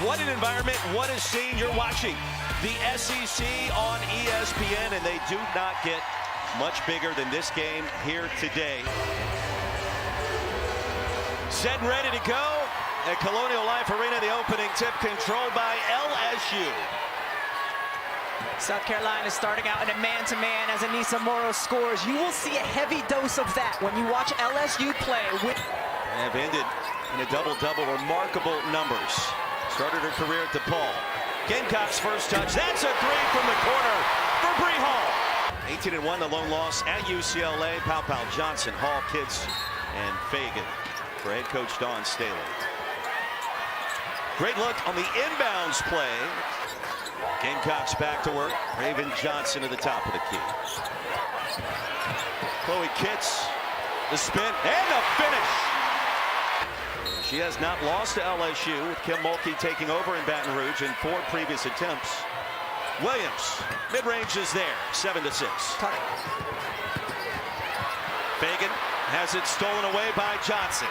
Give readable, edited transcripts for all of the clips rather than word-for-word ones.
What an environment, what a scene. You're watching the SEC on ESPN, and they do not get much bigger than this game here today. Set and ready to go at Colonial Life Arena. The opening tip controlled by LSU. South Carolina starting out in a man-to-man as Anissa Morrow scores. You will see a heavy dose of that when you watch LSU play. Have ended in a double-double, remarkable numbers. Started her career at DePaul. Gamecocks first touch. That's a three from the corner for Bree Hall. 18-1, the lone loss at UCLA. Pow Johnson, Hall, Kitts, and Fagan for head coach Dawn Staley. Great look on the inbounds play. Gamecocks back to work. Raven Johnson to the top of the key. Chloe Kitts, the spin, and the finish. She has not lost to LSU, with Kim Mulkey taking over in Baton Rouge in 4 previous attempts. Williams, mid-range is there, 7-6. Fagan has it stolen away by Johnson.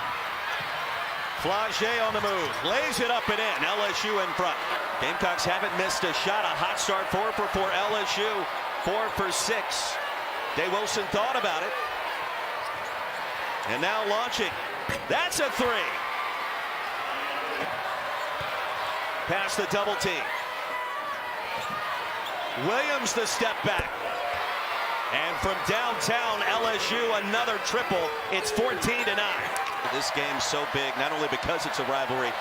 Flagey on the move, lays it up and in. LSU in front. Gamecocks haven't missed a shot. A hot start, 4 for 4. LSU 4 for 6. Day Wilson thought about it, and now launching. That's a 3. Past the double team. Williams the step back. And from downtown LSU, another triple. It's 14-9. This game's so big, not only because it's a rivalry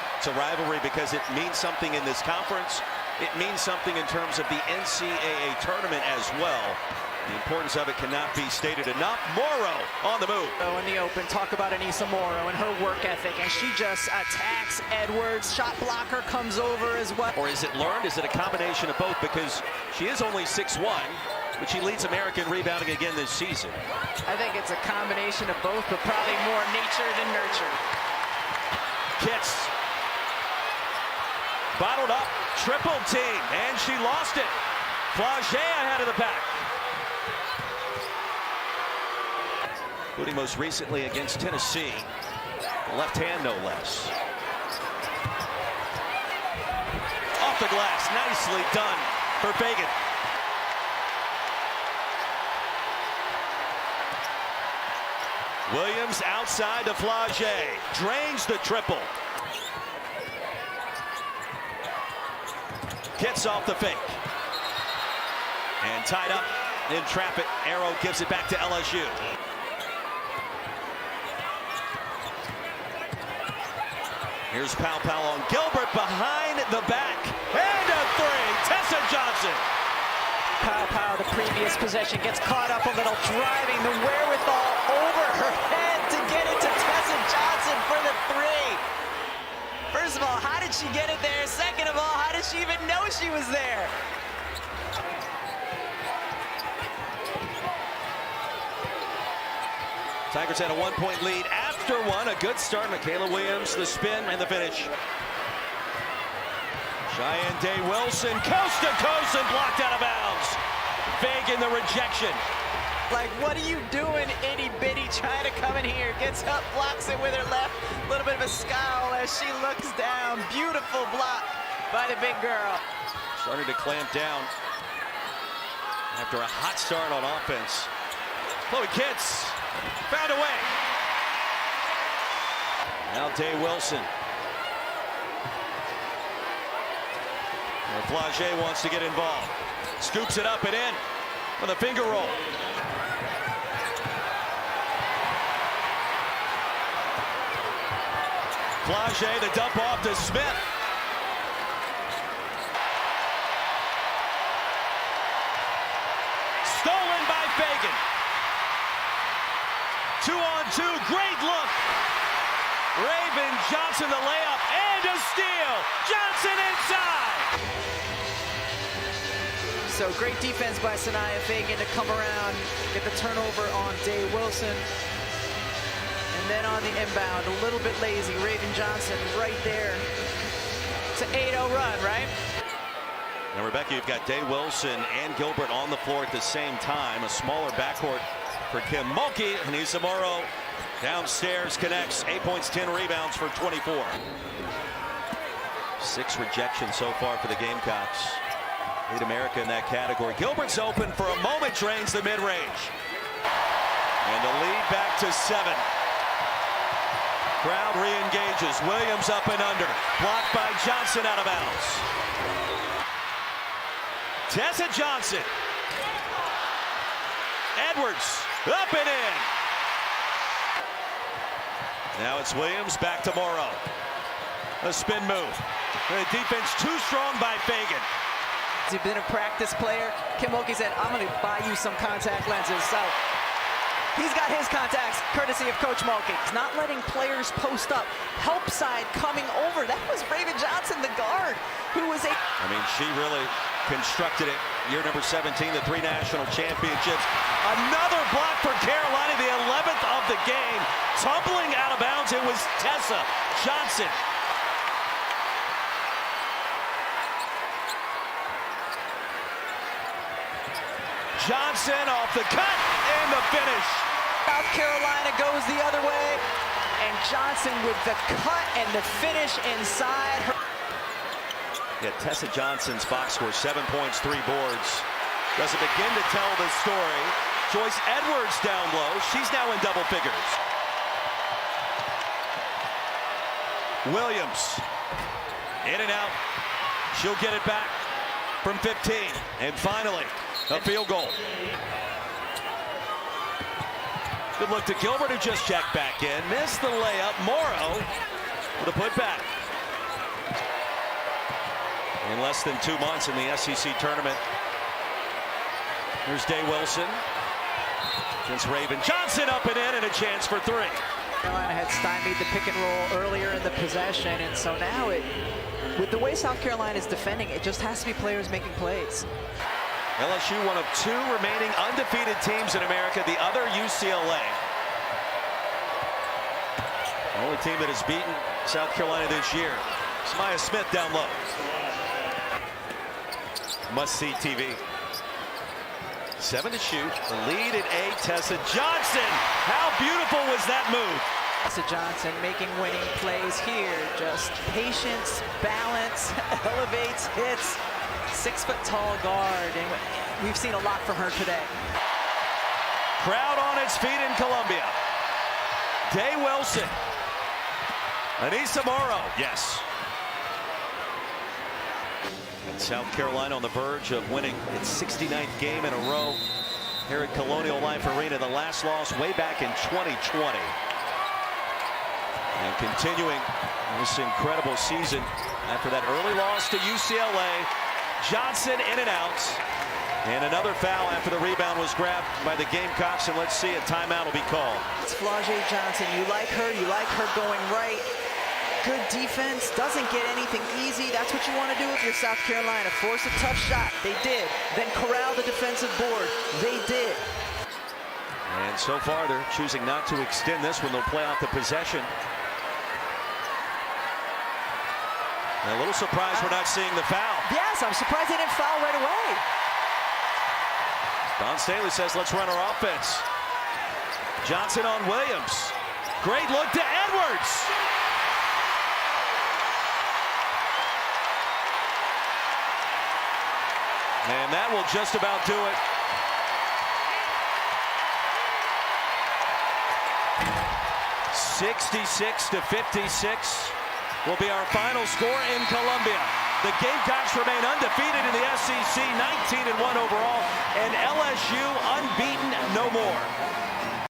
because it means something in this conference. It means something in terms of the NCAA tournament as well. The importance of it cannot be stated enough. Morrow on the move. In the open, talk about Anissa Morrow and her work ethic, and she just attacks Edwards. Shot blocker comes over as well. Or is it learned? Is it a combination of both? Because she is only 6'1", but she leads American rebounding again this season. I think it's a combination of both, but probably more nature than nurture. Kitts. Bottled up, triple team, and she lost it. Flagey ahead of the pack. Including most recently against Tennessee. Left hand, no less. Off the glass, nicely done for Fagan. Williams outside to Flagey. Drains the triple. Gets off the fake. And tied up in traffic. Arrow gives it back to LSU. Here's Pow on Gilbert behind the back. And a 3. Tessa Johnson. Pow, the previous possession, gets caught up a little, driving the wherewithal over her head to get it to Tessa Johnson for the 3. First of all, how did she get it there? Second of all, how did she even know she was there? Tigers had a 1-point lead after one. A good start. Michaela Williams, the spin and the finish. Cheyenne Day Wilson, coast to coast and blocked out of bounds. Fagan the rejection. Like, what are you doing, itty bitty, trying to come in here? Gets up, blocks it with her left. A little bit of a scowl as she looks down. Beautiful block by the big girl. Started to clamp down after a hot start on offense. Chloe Kitts found a way. Now Day Wilson. Flagey wants to get involved. Scoops it up and in with a finger roll. Flagey, the dump off to Smith. Stolen by Fagan. 2-on-2, great look. Raven Johnson the layup and a steal. Johnson inside. So great defense by Sanaya Fagan to come around, get the turnover on Day Wilson. And then on the inbound, a little bit lazy, Raven Johnson right there. It's an 8-0 run, right? Now, Rebecca, you've got Day Wilson and Gilbert on the floor at the same time. A smaller backcourt for Kim Mulkey. Anissa Morrow downstairs connects. 8 points, 10 rebounds for 24. 6 rejections so far for the Gamecocks. Lead America in that category. Gilbert's open for a moment, drains the mid-range. And the lead back to 7. Crowd re-engages. Williams up and under. Blocked by Johnson, out of bounds. Tessa Johnson. Edwards up and in. Now it's Williams, back to Morrow. A spin move. The defense too strong by Fagan. He's been a practice player. Kim Mulkey said, I'm going to buy you some contact lenses. So he's got his contacts, courtesy of Coach Mulkey. He's not letting players post up. Help side coming over. That was Raven Johnson, the guard, who was I mean, she really constructed it. Year number 17, the 3 national championships. Another block for Carolina, the 11th of the game. Tumbling out of bounds, it was Tessa Johnson. Johnson off the cut and the finish. South Carolina goes the other way, and Johnson with the cut and the finish inside her. Yeah, Tessa Johnson's box score, 7 points, 3 boards. Doesn't begin to tell the story. Joyce Edwards down low. She's now in double figures. Williams in and out. She'll get it back from 15. And finally, a field goal. Good look to Gilbert, who just checked back in. Missed the layup. Morrow with a putback. In less than 2 months in the SEC tournament. Here's Day Wilson. Against Raven Johnson, up and in, and a chance for 3. Carolina had stymied the pick and roll earlier in the possession, and so now with the way South Carolina is defending, it just has to be players making plays. LSU, one of 2 remaining undefeated teams in America, the other UCLA. The only team that has beaten South Carolina this year. Smyah Smith down low. Must-see TV. 7 to shoot. The lead at 8. Tessa Johnson. How beautiful was that move? Tessa Johnson making winning plays here. Just patience, balance, elevates, hits. 6-foot-tall guard, and we've seen a lot from her today. Crowd on its feet in Columbia. Day Wilson. Anissa Morrow. Yes. And South Carolina on the verge of winning its 69th game in a row here at Colonial Life Arena. The last loss way back in 2020. And continuing this incredible season after that early loss to UCLA. Johnson in and out. And another foul after the rebound was grabbed by the Gamecocks. And let's see, a timeout will be called. It's Flau'jae Johnson. You like her going right. Good defense, doesn't get anything easy. That's what you want to do if you're South Carolina. Force a tough shot. They did. Then corral the defensive board. They did. And so far, they're choosing not to extend this when they'll play out the possession. And a little surprised we're not seeing the foul. Yes, I'm surprised they didn't foul right away. Don Staley says, let's run our offense. Johnson on Williams. Great look to Edwards. And that will just about do it. (66-56) will be our final score in Columbia. The Gamecocks remain undefeated in the SEC, 19-1 overall, and LSU unbeaten no more.